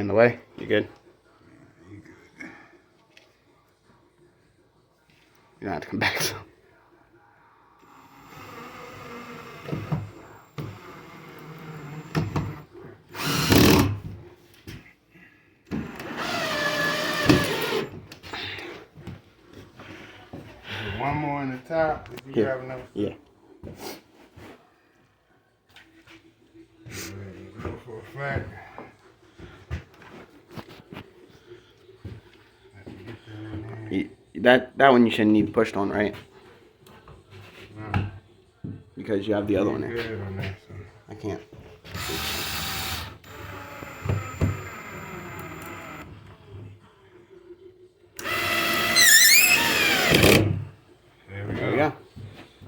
in the way? You good? You good. You don't have to come back, so. One more in the top. If you grab enough. Yeah. Go for a fact. That one you shouldn't need pushed on, right? No. Because you have the other one there. Good on that, so. I can't. There we There we go.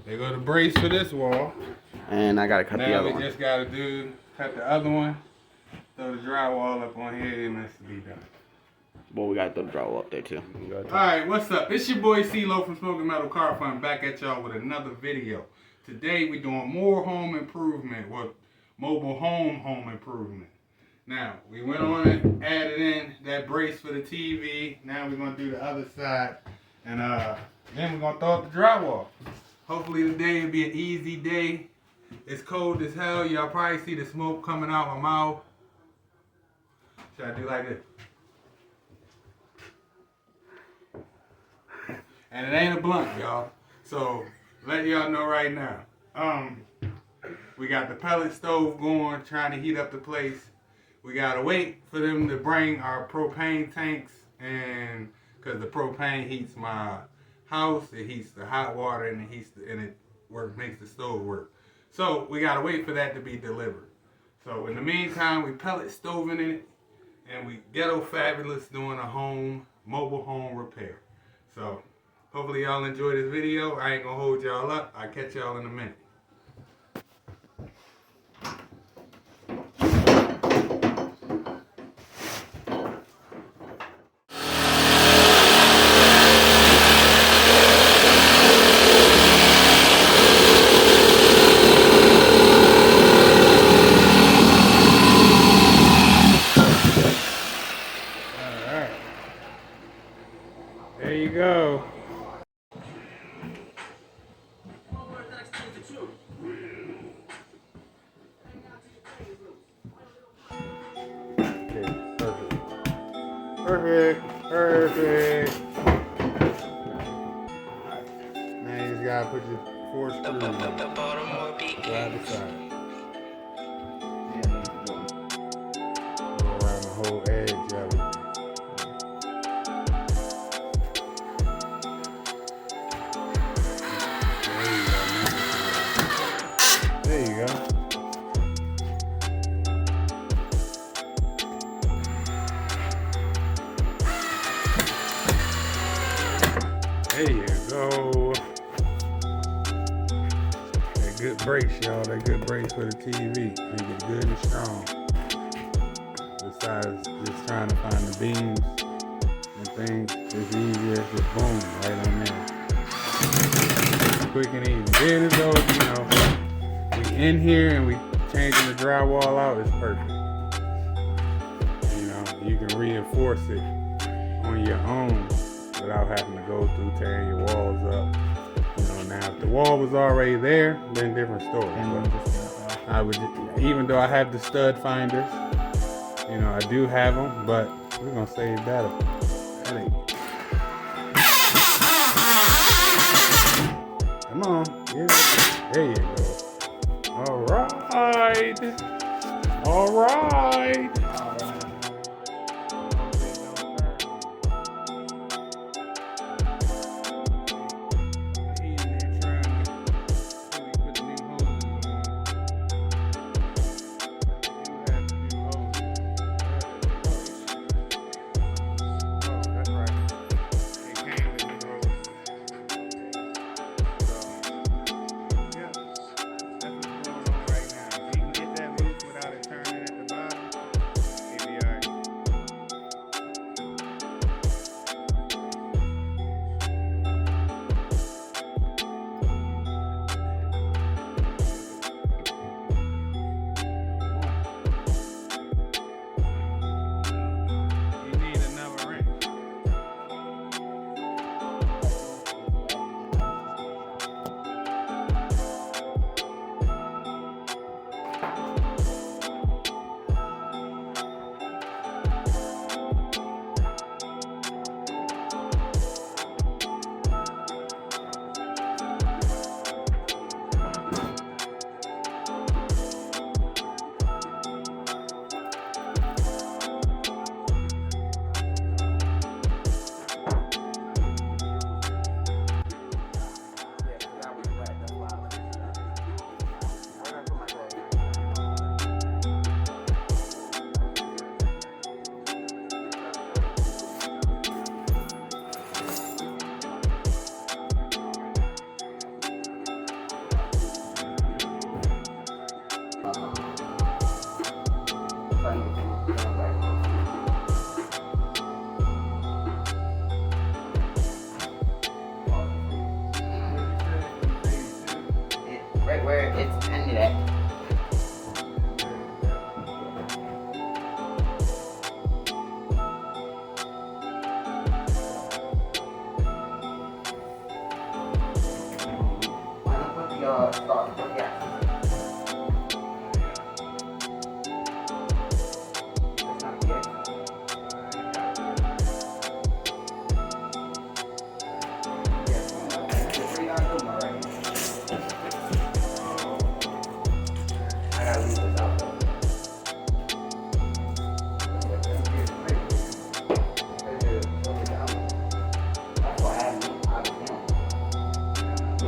There go the brace for this wall. And I gotta cut the other one. Now we just gotta cut the other one, throw the drywall up on here, and that's to be done. Well, we got the drywall up there too. Alright, what's up? It's your boy CeeLo from Smokin CarFun back at y'all with another video. Today we're doing more home improvement, mobile home improvement. Now, we went on and added in that brace for the TV. Now we're gonna do the other side. And then we're gonna throw up the drywall. Hopefully today will be an easy day. It's cold as hell. Y'all probably see the smoke coming out my mouth. Should I do like this? And it ain't a blunt, y'all. So let y'all know right now. We got the pellet stove going, trying to heat up the place. We gotta wait for them to bring our propane tanks, and because the propane heats my house, it heats the hot water, and it makes the stove work. So we gotta wait for that to be delivered. So in the meantime, we pellet stoving it, and we ghetto fabulous doing a mobile home repair. So hopefully y'all enjoy this video. I ain't gonna hold y'all up. I'll catch y'all in a minute. There you go. Okay, perfect. Now you just gotta put your 4 screws on the other side. Go around the whole edge of it. There you go. There you go. That good brace, y'all. That good brace for the TV. Make it good and strong. Besides just trying to find the beams and things, it's easier. Just boom, right on there. Quick and easy. Then as though, we in here and we changing the drywall out, it's perfect. You can reinforce it on your own without having to go through tearing your walls up. Now if the wall was already there, then different story. But I would, even though I have the stud finders, I do have them, but we're gonna save that headache. Come on, yeah, there you go. All right.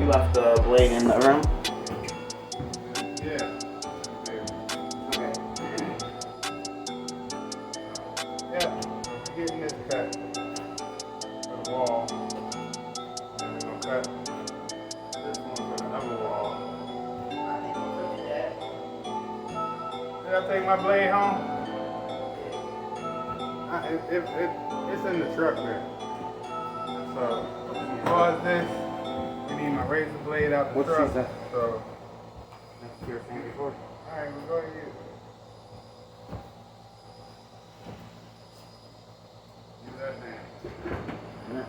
You left the blade in the room? Yeah. Okay. Yeah. We're getting this cut for the wall. And we're gonna cut this one for the other wall. Did I take my blade home? It's in the truck there. So, as far as this, we need my razor blade out the truck. That? So, That's your thing before. alright, we'll go to you. Use that hand. Yeah.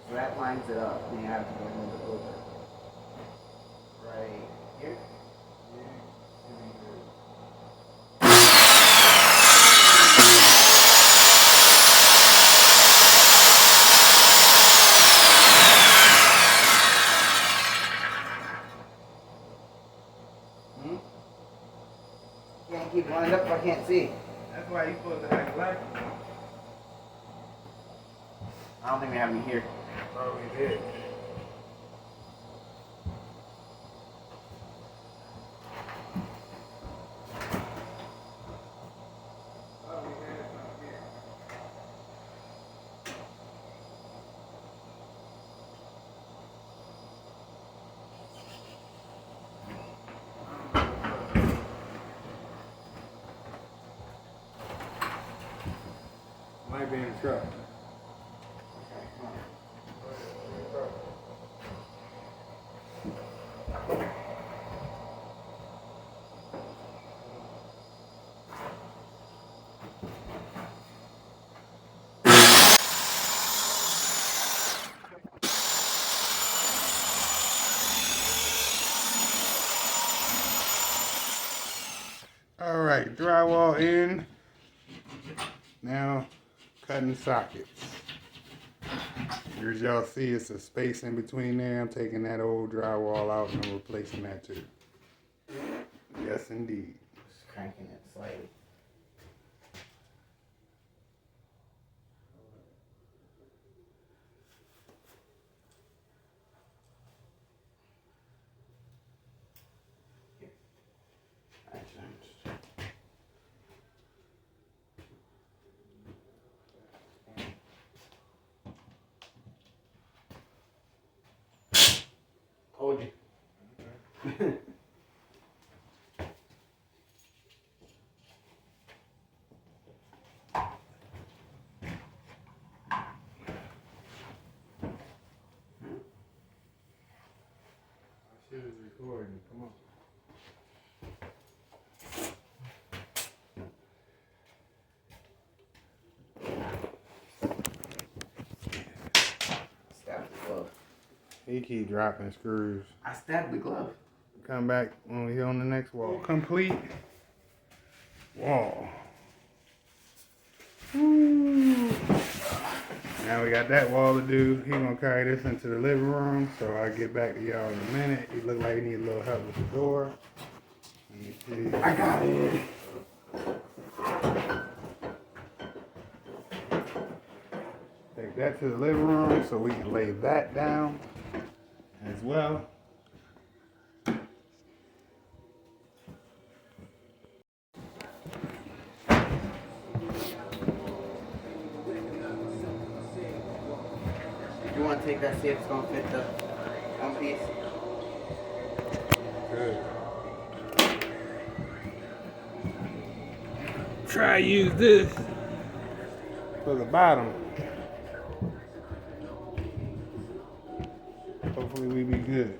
So that lines it up, and you have to go a little bit over. Right here. Can't keep lined up if I can't see. That's why you're supposed to act like. I don't think they have me here. Oh, we did. Oh, we had it up here. Might be in the truck. All right, drywall in. Now, cutting sockets. As y'all see, it's a space in between there. I'm taking that old drywall out and I'm replacing that too. Yes, indeed. Just cranking it slightly. Told you. Shit is recording. Come on. Stab the glove. He keep dropping screws. I stabbed the glove. Come back when we on the next wall. Complete wall. Woo. Now we got that wall to do. He gonna carry this into the living room, so I'll get back to y'all in a minute. He look like he need a little help with the door. Let me see. I got it. Take that to the living room so we can lay that down as well. You want to take that, see if it's going to fit the one piece? Good. Try use this for the bottom. Hopefully we be good.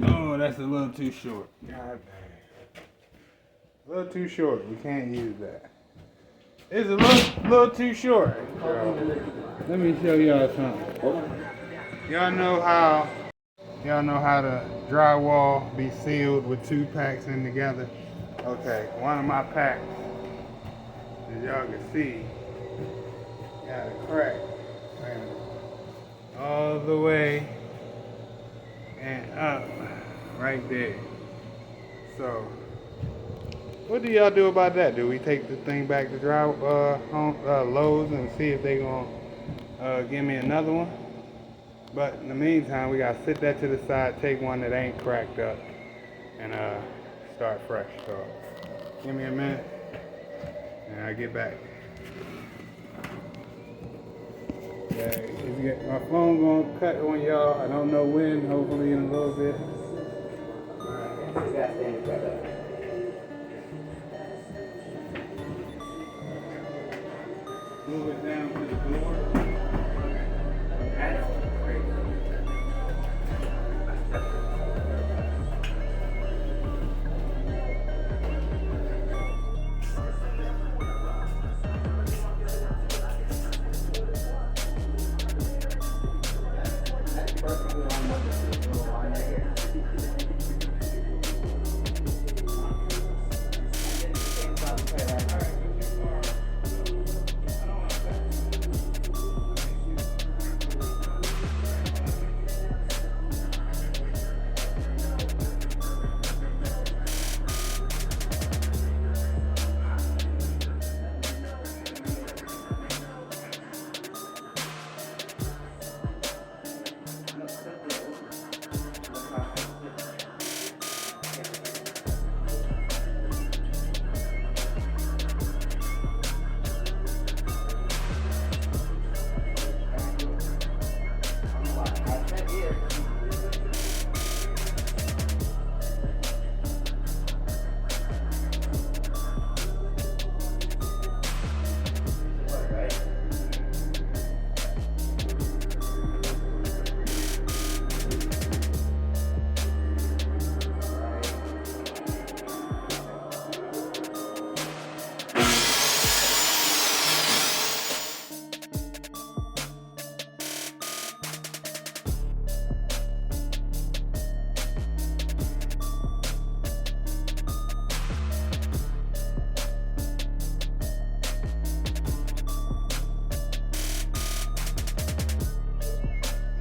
Oh, that's a little too short. God dang. A little too short. We can't use that. It's a little too short. Let me show y'all something. Y'all know how the drywall be sealed with two packs in together? Okay, one of my packs, as y'all can see, got a crack. All the way and up right there. So what do y'all do about that? Do we take the thing back to Lowe's and see if they gonna give me another one? But in the meantime, we gotta sit that to the side, take one that ain't cracked up, and start fresh. So give me a minute, and I'll get back. Okay, my phone gonna cut on y'all. I don't know when. Hopefully in a little bit. Move it down to the door. That's crazy. That's perfectly on the little line right here.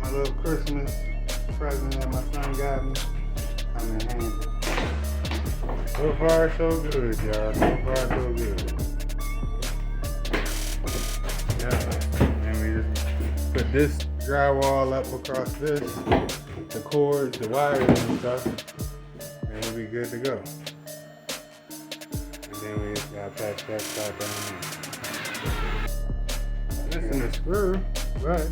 My little Christmas present that my son got me. I'm in handy. So far, so good, y'all. So far, so good. Yeah. And we just put this drywall up across this, the cords, the wires and stuff, and we'll be good to go. And then we just gotta patch that stuff down here. Missing a screw, but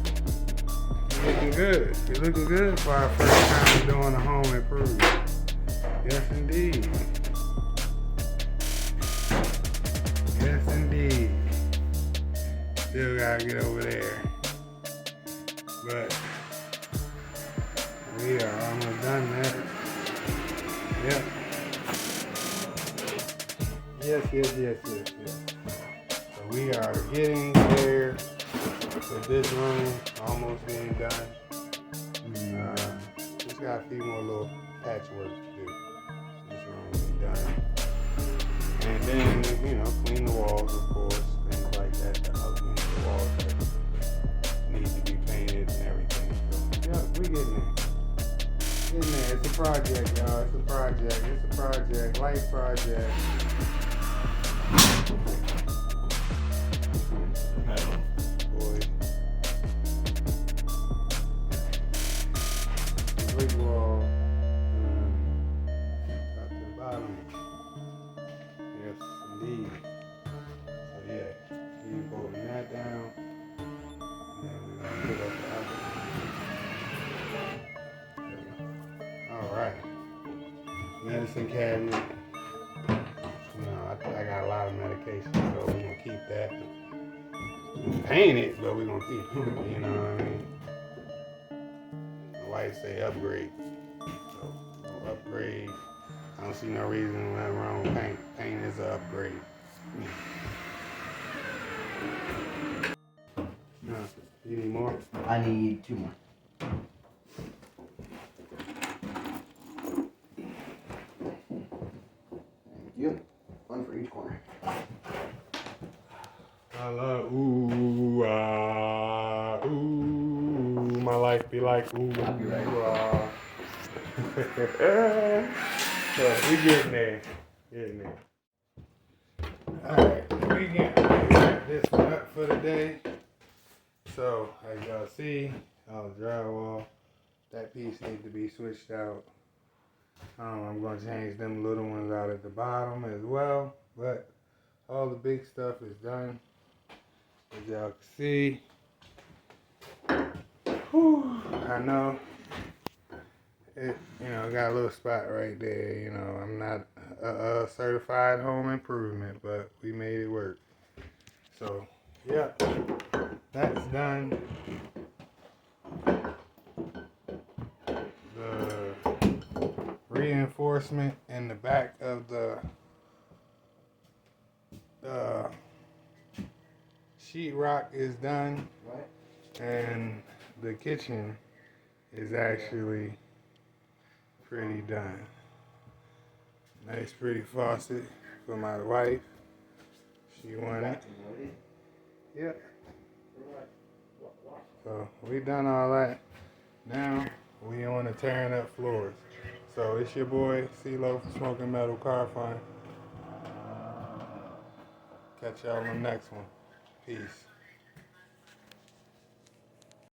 looking good. You're looking good for our first time doing a home improvement. Yes, indeed. Yes, indeed. Still gotta get over there. But we are almost done there. Yep. Yes. So we are getting there. With this room almost being done, just got a few more little patchwork to do. This room will be done. And then, clean the walls, of course, things like that. The walls that need to be painted and everything. So, yeah, we getting there. Getting there. It's a project, y'all. It's a project. Life project. Brick wall, top to the bottom. Yes, indeed. So yeah, keep holding that down, and then we're gonna put up the other. All right, medicine cabinet. I got a lot of medication, so we're gonna keep that. We'll paint it, but we're gonna keep it. You know what I mean? Wife say upgrade. So we'll upgrade. I don't see no reason nothing wrong with paint. Paint is an upgrade. No, you need more? I need 2 more. Thank you. 1 for each corner. I love my life be like I'll be right. So we getting there. Alright, we can wrap this one up for the day. So, as y'all see, all the drywall, that piece needs to be switched out. I'm going to change them little ones out at the bottom as well. But all the big stuff is done. As y'all can see. Whew, I know. It, got a little spot right there. I'm not a certified home improvement, but we made it work. So, yeah, that's done. The reinforcement in the back of the sheetrock is done. Right. And the kitchen is actually pretty done. Nice pretty faucet for my wife. She wanted. Yep. So we done all that. Now we on to tearing up floors. So it's your boy CeeLo from Smokin Metal CarFun. Catch y'all on the next one. Peace.